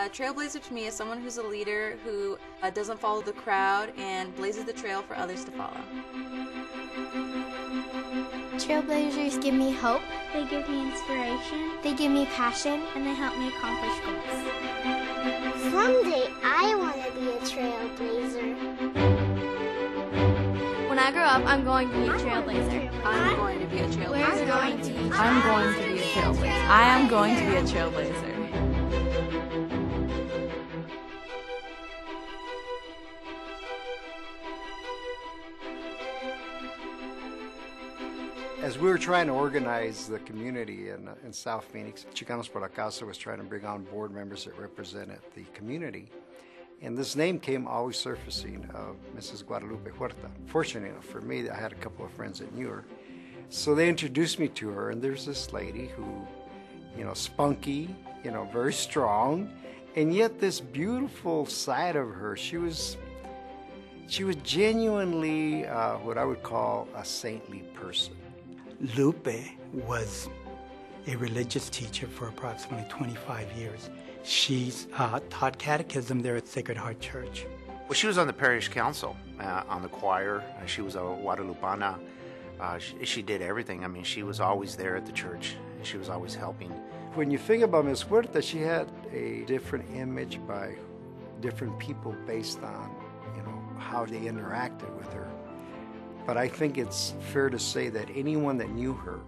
A trailblazer to me is someone who's a leader who doesn't follow the crowd and blazes the trail for others to follow. Trailblazers give me hope. They give me inspiration. They give me passion. And they help me accomplish goals. Someday I want to be a trailblazer. When I grow up, I'm going to be a trailblazer. I'm going to be a trailblazer. We're going to be. I'm going to be a trailblazer. I am going to be a trailblazer. As we were trying to organize the community in South Phoenix, Chicanos por la Causa was trying to bring on board members that represented the community. And this name came always surfacing of Mrs. Guadalupe Huerta. Fortunately enough for me, I had a couple of friends that knew her. So they introduced me to her, and there's this lady who, spunky, very strong, and yet this beautiful side of her. She was genuinely what I would call a saintly person. Lupe was a religious teacher for approximately 25 years. She's taught catechism there at Sacred Heart Church. Well, she was on the parish council, on the choir. She was a Guadalupana. She did everything. I mean, she was always there at the church. She was always helping. When you think about Ms. Huerta, she had a different image by different people based on, how they interacted with her. But I think it's fair to say that anyone that knew her,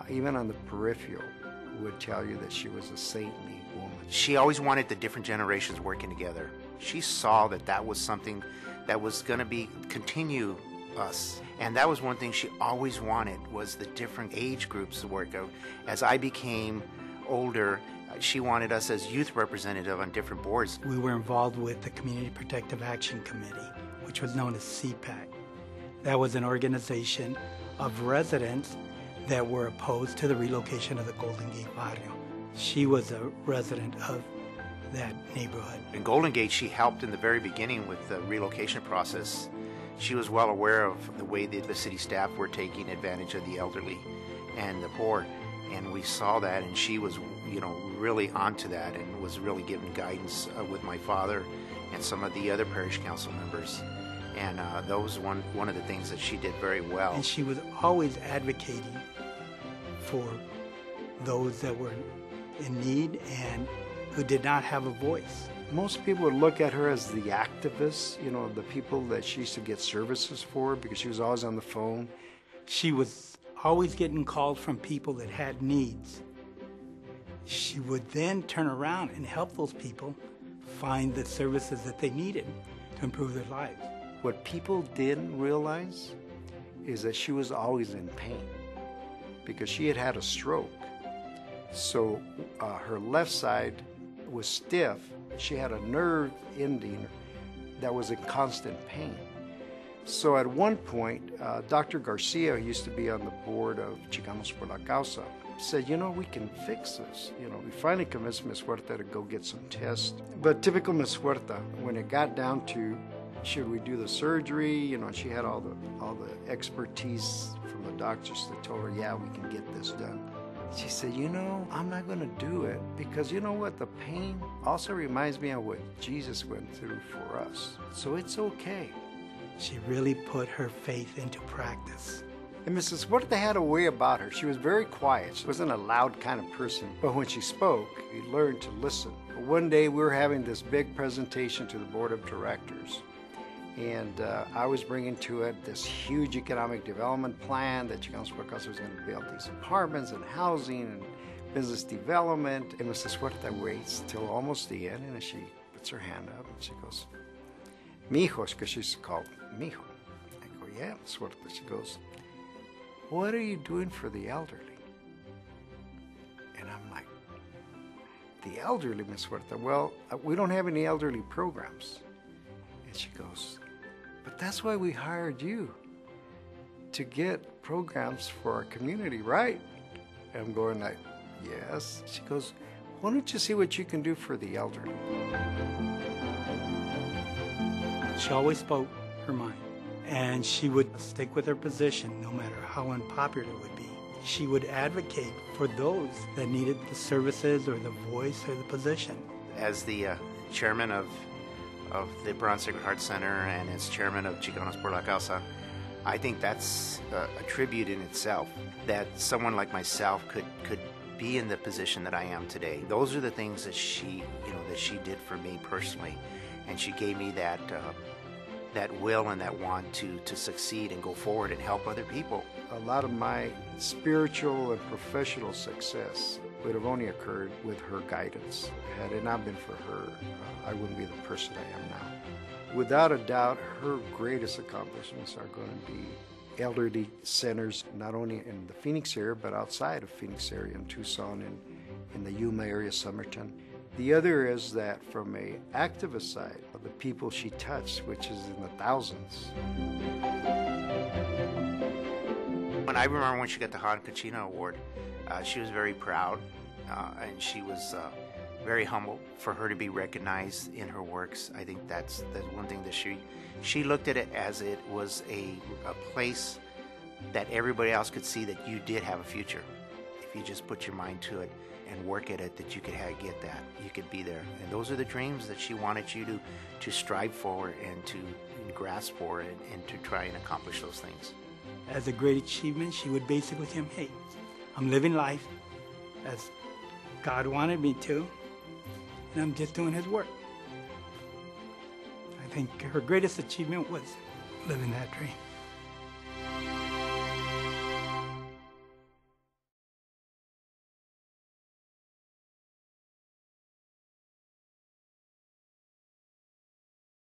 even on the peripheral, would tell you that she was a saintly woman. She always wanted the different generations working together. She saw that was something that was going to continue us. And that was one thing she always wanted, was the different age groups to work out. As I became older, she wanted us as youth representative on different boards. We were involved with the Community Protective Action Committee, which was known as CPAC. That was an organization of residents that were opposed to the relocation of the Golden Gate barrio. She was a resident of that neighborhood. In Golden Gate, she helped in the very beginning with the relocation process. She was well aware of the way the city staff were taking advantage of the elderly and the poor, and we saw that, and she was, really onto that and was really giving guidance with my father and some of the other parish council members. And that was one of the things that she did very well. And she was always advocating for those that were in need and who did not have a voice. Most people would look at her as the activist, the people that she used to get services for, because she was always on the phone. She was always getting called from people that had needs. She would then turn around and help those people find the services that they needed to improve their lives. What people didn't realize is that she was always in pain because she had a stroke. So her left side was stiff. She had a nerve ending that was in constant pain. So at one point, Dr. Garcia, who used to be on the board of Chicanos por la Causa, said, we can fix this. We finally convinced Ms. Huerta to go get some tests. But typical Ms. Huerta, when it got down to should we do the surgery, she had all the expertise from the doctors that told her, yeah, we can get this done. She said, I'm not going to do it because you know what? The pain also reminds me of what Jesus went through for us. So it's okay. She really put her faith into practice. And Mrs. Huerta had a way about her. She was very quiet. She wasn't a loud kind of person. But when she spoke, we learned to listen. One day we were having this big presentation to the board of directors. And I was bringing to it this huge economic development plan that Chicanos por la Causa was going to build these apartments and housing and business development. And Mrs. Huerta waits till almost the end, and she puts her hand up and she goes, "Mijos," because she's called Mijo. I go, "Yeah, Mrs. Huerta." She goes, "What are you doing for the elderly?" And I'm like, "The elderly, Miss Huerta? Well, we don't have any elderly programs." And she goes, "But that's why we hired you, to get programs for our community, right?" And I'm going like, "Yes." She goes, "Why don't you see what you can do for the elderly?" She always spoke her mind, and she would stick with her position no matter how unpopular it would be. She would advocate for those that needed the services or the voice or the position. as the chairman of the Bronze Sacred Heart Center and as chairman of Chicanos por la Causa, I think that's a tribute in itself, that someone like myself could be in the position that I am today. Those are the things that she did for me personally, and she gave me that will and that want to succeed and go forward and help other people. A lot of my spiritual and professional success would have only occurred with her guidance. Had it not been for her, I wouldn't be the person I am now. Without a doubt, her greatest accomplishments are going to be elderly centers, not only in the Phoenix area, but outside of Phoenix area, in Tucson and in the Yuma area, Somerton. The other is that from a activist side, of the people she touched, which is in the thousands. When I remember when she got the Han Kachina Award, she was very proud, and she was very humble for her to be recognized in her works. I think that's one thing that she looked at it as it was a place that everybody else could see that you did have a future. If you just put your mind to it and work at it, that you could get that, you could be there. And those are the dreams that she wanted you to strive for and to grasp for and to try and accomplish those things. As a great achievement, she would basically say, hey, I'm living life as God wanted me to, and I'm just doing His work. I think her greatest achievement was living that dream.